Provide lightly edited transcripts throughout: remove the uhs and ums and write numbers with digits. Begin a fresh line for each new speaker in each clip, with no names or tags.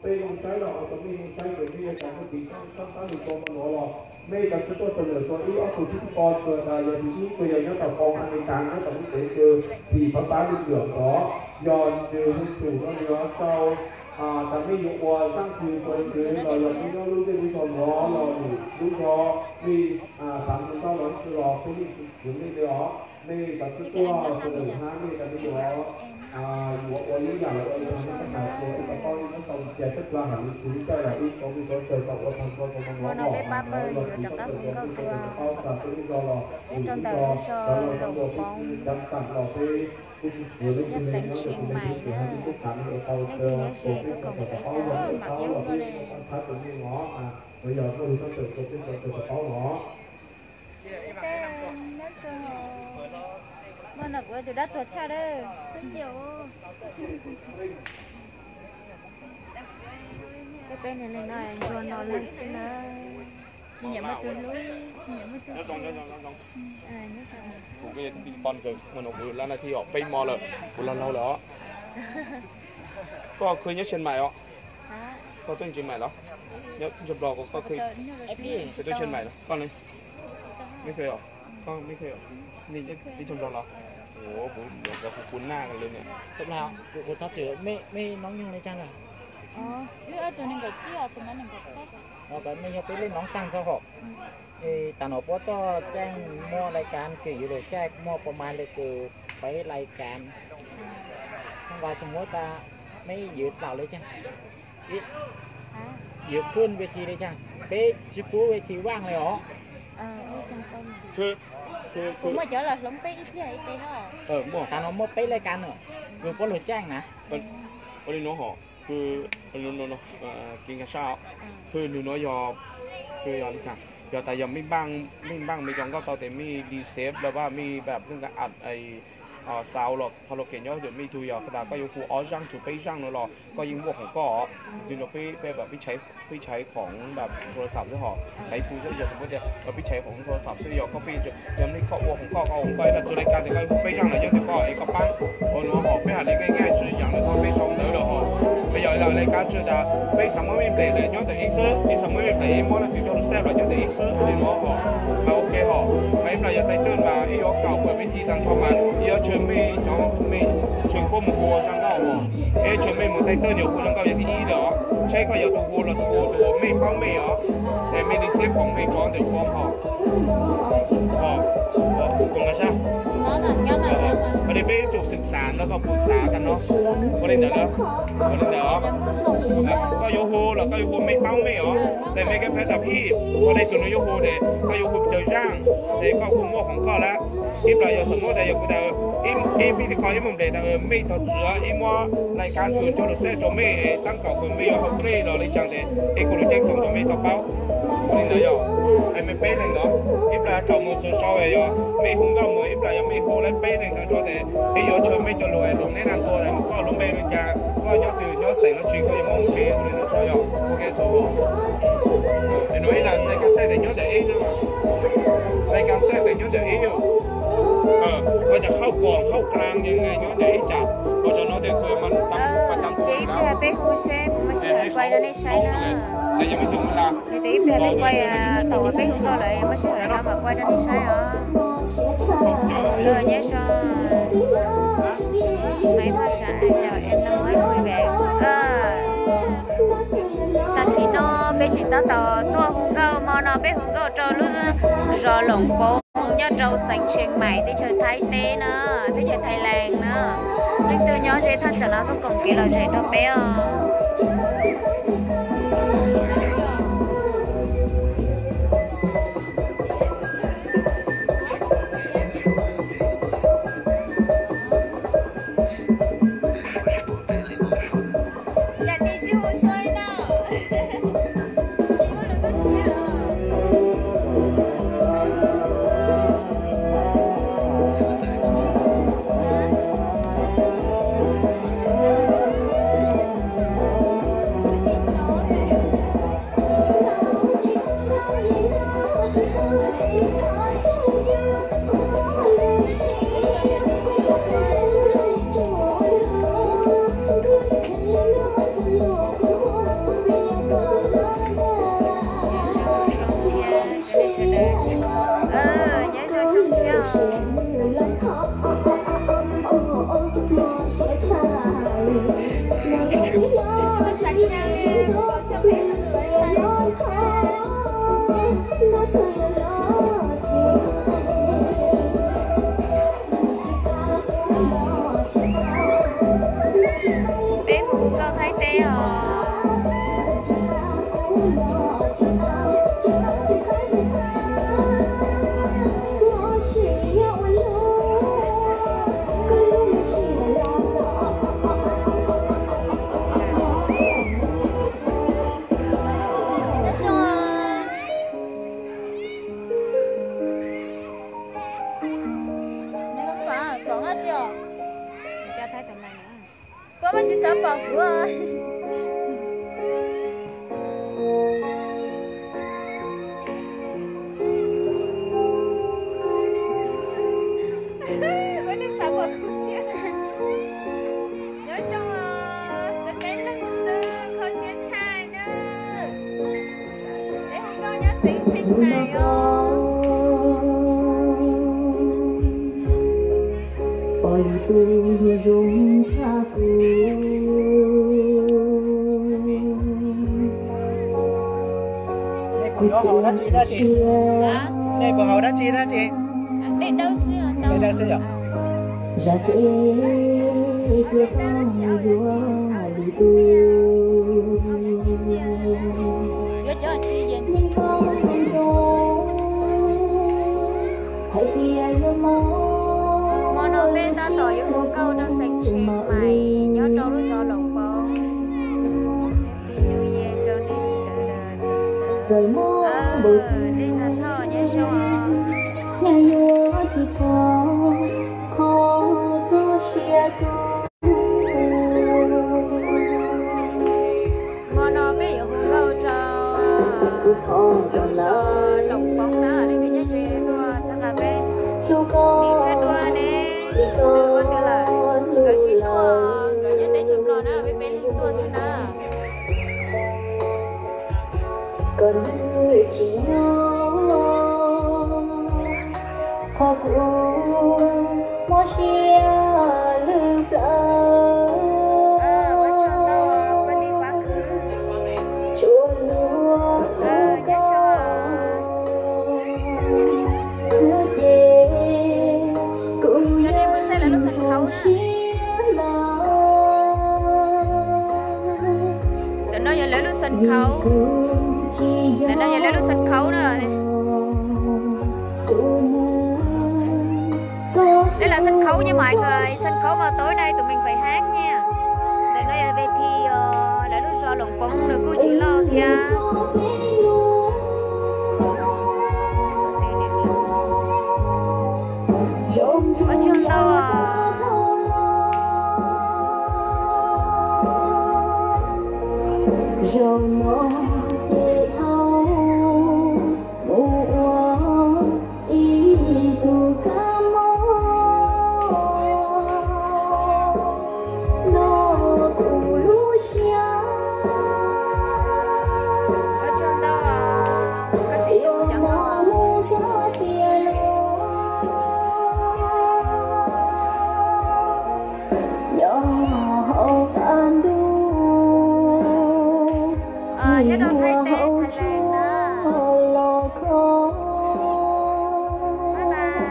被用塞了，我们用塞给那些讲的地方，刚刚你说嘛我了，没但是ตัวเสนอตัวนี้เอาตัวพิธีกรเกิดอะไรอย่างนี้ตัวอย่างนี้ต่อกองอเมริกันนะตอนนี้คือสีฟ้าเหลืองๆก็ย้อนดูให้สูงก็เนื้อเศร้าแต่ไม่อยู่ว่าตั้งคือตัวคือเราอย่างนี้ก็รู้ได้รู้ชนร้อนเรารู้ชอมีสามคนก็ร้อนสลอที่นี่ถึงไม่เดือดไม่แต่คือตัวเสนอห้าไม่แต่ไม่เดือด我理解了，我们刚才说一个高一个手节这个还是存在了，一个比如说这个我通过我们网络，然后了提供这个这个包的这个了，比如说然后通过จำกัดเราไป
nhất sáng chuyện mày nữa nên thì nhớ xe tôi còn phải tao mặc yếu rồi này
bây giờ tôi sẽ tự cái báo ngõ
mà nó của tôi đã tuột xa đó cái bên này lên nói cho nó lên xin nó chỉ nhận mất tôi luôn chỉ nhận mất tôi nó sao
cái con rồi mà nó vừa là thì họ bay mò rồi vừa là lâu đó có khơi nhớ trên mày đó có tôi trên mày đó nhớ chụp đồ có khơi tôi trên mày đó con nàyไม่เคยหรอก็ไม่เคยหรอนี่ที่ชมรมเหรอโอ้โหเราคุ้นหน้ากันเลยเนี่ยจบแล้วกูทักเจอไม่น้องยังเลยจังเลย
อ๋อตัวนึงก็เชี่ยวตัวนั้นนึงก็แค่
เราก็ไม่ใช่ไปเล่นน้องตังเขาหรอกแต่หนูพ่อต้องแจ้งมอรายการคืออยู่เลยแทรกมอประมาณเลยคือไปรายการทั้งวันสมมติไม่ยืดเหล่าเลยจังยืดขึ้นเวทีเลยจังไปจิปูเวทีว่างเลยหรอ
จังต้ม
คือ
ผมมาเจอเลยล้มไปอีกเรื่อยเต้
าบ่แต่เราไม่ไปรายการเหรอคือก็รู้แจ้งนะ
วันนี้น้องหอคือน้องกินกระเช้าคือหนูน้อยยอคือยอที่จังยอแต่ยังไม่บ้างไม่จังก็ต่อแต่มีดีเซฟแบบว่ามีแบบเรื่องการอัดไอซาวหรอกพอเราเขียนย่อเดี๋ยวมีทุยยอแต่ก็ยังคูอ้อจังถูไปจังเนาะหรอก็ยิงบวกของก็ดูเราไปแบบพี่ใช้ของแบบโทรศัพท์ด้วยหรอใช้ทูเสียสมมติจะเราพี่ใช้ของโทรศัพท์เสียก็พี่จะยังไม่ข้อวัวของก็เอาไปแต่ตัวรายการแต่ก็ไปจังเลยยังแต่ก็ไอ้ก็ปั้นโอ้หนูหอไปหาเลยง่ายๆคืออย่างเราไปส่งเดี๋ยวเราหอbây giờ là rายการคือแต่ไปสมัยไม่เปลี่ยนเลยย้อนแต่อีกซื้อที่สมัยไม่เปลี่ยนมอนะถึงจะรู้แซ่บเลยย้อนแต่อีกซื้อที่หนูหอมาโอเคหอไม่เป็นไรจะไต่ตื้นมาไอ้ยกเก่าเปิดวิธีตั้งชอบมันเยอะเชิญไม่จ้องไม่เชิญก็หมู่วัวจังก็หอเอ้เชิญไม่หมู่ไต่ตื้นอยู่คุณจังก็อย่างที่อีเหรอใช่ก็อย่าตัววัวเราตัวไม่เป้าไม่เหรอแต่ไม่ได้เซฟของไม่จ้องแต่ฟ้องหอคงกระช่างวันนี้ไปจุดศึกษาแล้วก็ปรึกษากันเนาะวันนี้เดี๋ยวก็โยโฮแล้วก็โยโฮไม่เป้าไม่เหรอแต่ไม่แค่แพ้แต่พี่วันนี้ตัวโยโฮเด็กก็โยโฮเจอจ้างเด็กก็คุมว่าของก็แล้วที่ปลายสมมติแต่ยังกูแต่พี่ที่คอยให้ผมเด็กแต่ไม่ถอดเสือว่ารายการอื่นจะรู้เส้นจะไม่ตั้งเก่าคนไม่ยอมเขาไม่รอเลยจังเด็กกูรู้แจ้งตรงจะไม่ต่อเป้าวันนี้เดี๋ยวไม่เป๊ะเลยเนาะที่ปลายเก่ามือจะซ้อเลยไม่หุ้มเก่ามือที่ปลายยังไม่โฮแล้วเป๊ะเลยทั้งตัวแต่ไอ้ยอเชิญไม่จะรวยลงแนะนำตัวแต่ก็ลงไปเลยจ้าก็ยอดยอดเสร็จแล้วชีก็ยังมองชีวันนี้เราซ้อยโอเคซ้อไอ้หนุ่ยล่ะในการใช้แต่ยอดแต่เองนะในการใช้แต่ยอดแต่เองก็จะเข้ากองเข้ากลางยังไงยอดแต่เองจับเพราะฉะนั้นเด็กคือมันประจำตัวแล้ว
ไปคูเช่ไม่ใช่ไปแล้วในใช้นะ
แต่ยังไม่ถึงเวลา
thì tiếp về đi quay tàu ở bên cô lại mới sửa lại mà quay ra đi sai hả nhớ cho mấy hoa trái chào em năm mới vui vẻ casino bên chị ta tàu tua hùng câu mà nó bên hùng câu trâu luôn rồi lồng phố nhớ trâu xanh chiêng mày đi chơi Thái Tế nữa đi chơi Thái Lan nữa nhưng từ nhớ dễ thân cho nó tôi còn kia là dễ đâu bé sinh chính này
Ôi tu rung cha cu
Đây của họ đã chị đó chị. Đây của họ đã chị đó chị.
Đây đâu xưa
Đây đâu xưa?
Ra tê kia phong đua đi tu
Yo cho chị yên
Nhưng con rung hãy kia yêu mong
mà nó bên ta tỏ yo hồ câu cho sinh chính mày nhớ trâu lúc gió lồng bông Happy New Year cho nên sợ đời sister
rồi mong bụi
đây là thọ nhé sao
nghe yêu chỉ khó cho xia tu
mà nó bên yo hồ câu cho
thọ
lúc gió lồng bông đó lên cái nhớ chuyện thua thật là bên
dù có
cái thua đấy
đi có
cái là cái gì thua cái nhất đấy chấm lo nữa bên bên liên thua xin à
còn người chỉ nó khó cũng mua chia lưu
vẫn cho nó vẫn đi quá khứ
chuồn lúa
nhớ sao
cứ thế cũng
cho nên bữa nay là lúc sân khấu nè tụi nó giờ lấy lúc sân khấu tụi nó giờ lấy lúc sân khấu nữa đây là sân khấu nha mọi người sân khấu vào tối nay tụi mình phải hát nha tụi nó giờ về thi lấy lúc do lồng bông nữa cô chỉ lo kìa ở trường đâu à
dầu mơ tê thâu mua ý tu ca mô nó cụ lũ xia
ở trường đâu à các chị
yêu
chẳng
mơ
có
mua có tiền nhỏ hậu can tu
nhớ đâu thay tên Thái Lan nữa bye bye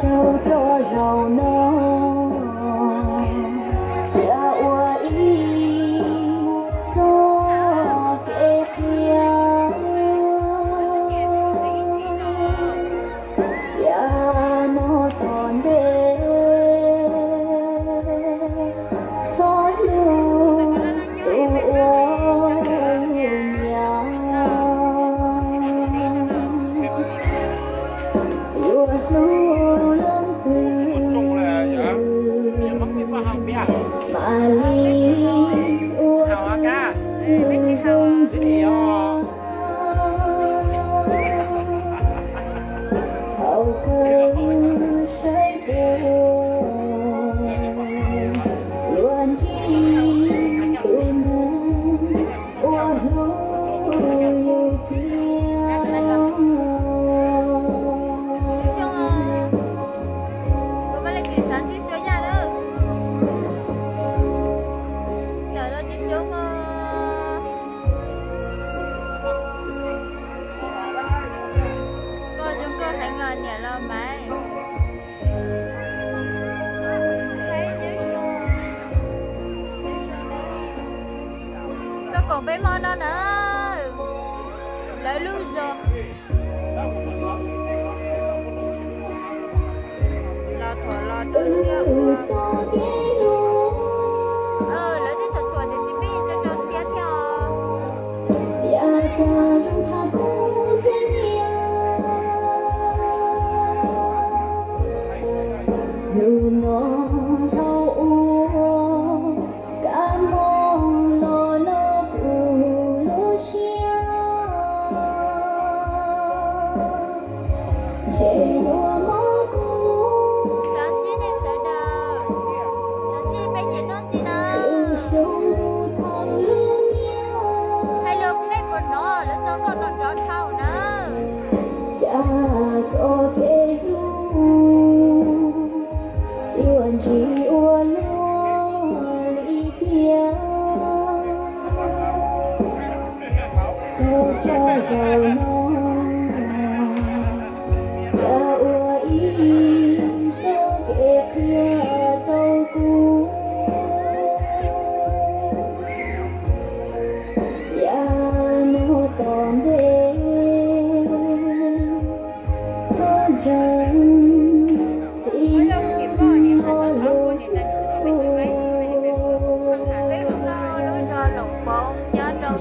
đâu cho giàu nó cha ua ý gió kê kia ya nó toàn đê gió luôn tu
còn bé mơ đó nữa lấy lưu rồi lo thổi lo tôi xia lấy đi thổi thổi thì xin biết cho cháu xia sáng chi này sợ nào sáng chi bây giờ nó chi nào hay lúc này của nó là cho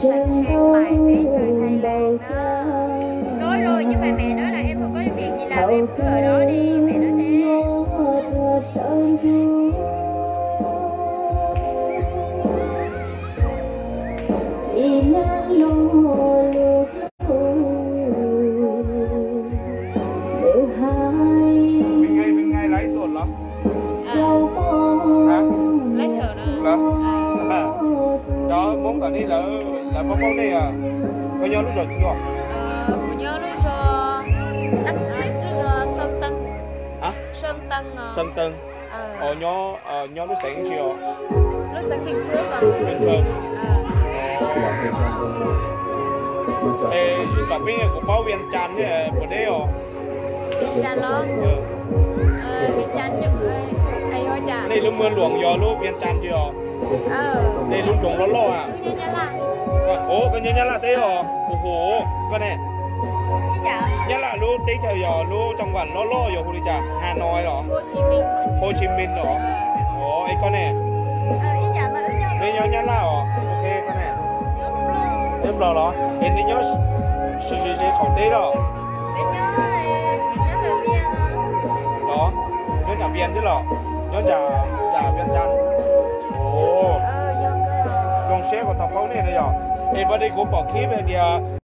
Sạch chuyên mãi để chơi Thái Lan đó. Nói rồi nhưng mà mẹ nói là em không có việc gì làm, em cứ ở đó đi, mẹ nói thế.
Bên ngay lái sồn lắm. Hả?
Lấy sợ nữa.
Đó, muốn tao đi là bóng bóng đây à. Có nhớ lúc rồi chưa?
Có nhớ lúc rồi lúc rồi Sơn Tân.
Hả?
Sơn Tân à.
Sơn Tân. Nhớ lúc sáng chưa?
Lúc sáng Bình Phước à.
Bình Phước. Ê, gặp bên này cũng báo viên tràn chứ, bữa đấy à.
Viên tràn đó. Viên tràn chụp ai hỏi chả.
Đây lúc mưa luồng giờ lúc viên tràn chưa? Đây lúc trồng nó lo à. Ồ, cái nhớ là thế hả? Ồ, cái này. Nhớ là lúc tí trời giờ lúc trong quán nó lo giờ đi chả. Hà Nội đó. Hồ Chí Minh đó. Ồ, ấy con này. Đây nhớ là ok con này. Em lo đó. Em đi nhớ sự khẩu tí đó. Đó, nhớ nhà viên chứ lọ. Nhớ trả viên chăn. Ồ. Trong xe của tập phóng này rồi. Em vào đây cũng bỏ khí về kìa.